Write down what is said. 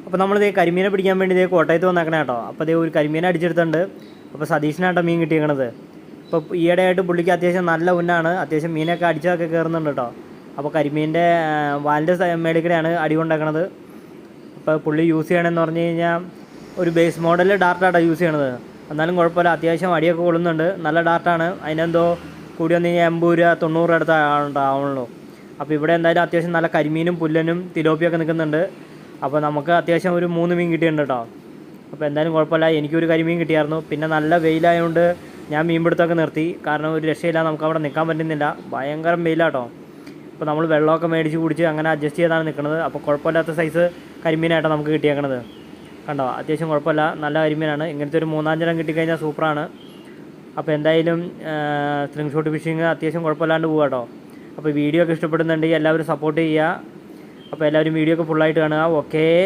അപ്പോൾ നമ്മളിതേ കരിമീനെ പിടിക്കാൻ വേണ്ടി ഇതേ കോട്ടയത്ത് വന്നേക്കണേ കേട്ടോ. അപ്പോൾ ഇതേ ഒരു കരിമീനെ അടിച്ചെടുത്തുണ്ട്. അപ്പോൾ സതീഷിനാട്ടോ മീൻ കിട്ടിയേക്കണത്. ഇപ്പോൾ ഈയിടെയായിട്ട് പുള്ളിക്ക് അത്യാവശ്യം നല്ല ഉന്നാണ്, അത്യാവശ്യം മീനൊക്കെ അടിച്ചതൊക്കെ കയറുന്നുണ്ട് കേട്ടോ. അപ്പോൾ കരിമീൻ്റെ വാലിൻ്റെ മേളിൽ കൂടെയാണ് അടി കൊണ്ടേക്കണത്. അപ്പോൾ പുള്ളി യൂസ് ചെയ്യണമെന്ന് പറഞ്ഞു കഴിഞ്ഞാൽ ഒരു ബേസ് മോഡൽ ഡാർട്ടാട്ടോ യൂസ് ചെയ്യണത്. എന്നാലും കുഴപ്പമില്ല, അത്യാവശ്യം അടിയൊക്കെ കൊള്ളുന്നുണ്ട്, നല്ല ഡാർട്ടാണ്. അതിനെന്തോ കൂടി വന്നു കഴിഞ്ഞാൽ 80 രൂപ 90 അടുത്ത് ആവുള്ളൂ. അപ്പോൾ ഇവിടെ എന്തായാലും അത്യാവശ്യം നല്ല കരിമീനും പുല്ലനും തിലോപ്പിയൊക്കെ നിൽക്കുന്നുണ്ട്. അപ്പോൾ നമുക്ക് അത്യാവശ്യം ഒരു 3 മീൻ കിട്ടിയിട്ടുണ്ട് കേട്ടോ. അപ്പോൾ എന്തായാലും കുഴപ്പമില്ല, എനിക്കൊരു കരിമീൻ കിട്ടിയായിരുന്നു. പിന്നെ നല്ല വെയിലായതുകൊണ്ട് ഞാൻ മീൻ പിടുത്തമൊക്കെ നിർത്തി, കാരണം ഒരു രക്ഷയില്ല, നമുക്ക് അവിടെ നിൽക്കാൻ പറ്റുന്നില്ല, ഭയങ്കര വെയിലാട്ടോ. അപ്പോൾ നമ്മൾ വെള്ളമൊക്കെ മേടിച്ച് കുടിച്ച് അങ്ങനെ അഡ്ജസ്റ്റ് ചെയ്താണ് നിൽക്കുന്നത്. അപ്പോൾ കുഴപ്പമില്ലാത്ത സൈസ് കരിമീനായിട്ടാണ് നമുക്ക് കിട്ടിയേക്കണത്. കണ്ടോ, അത്യാവശ്യം കുഴപ്പമില്ല, നല്ല കരിമീനാണ്. ഇങ്ങനത്തെ ഒരു 3-5 കിട്ടിക്കഴിഞ്ഞാൽ സൂപ്പറാണ്. അപ്പോൾ എന്തായാലും സ്ലിംഗ് ഷോട്ട് ഫിഷിങ് അത്യാവശ്യം കുഴപ്പമില്ലാണ്ട് പോകാം കേട്ടോ. അപ്പോൾ വീഡിയോ ഒക്കെ ഇഷ്ടപ്പെടുന്നുണ്ടെങ്കിൽ എല്ലാവരും സപ്പോർട്ട് ചെയ്യുക. അപ്പോൾ എല്ലാവരും വീഡിയോ ഒക്കെ ഫുള്ളായിട്ട് കാണുക. ഓക്കേ.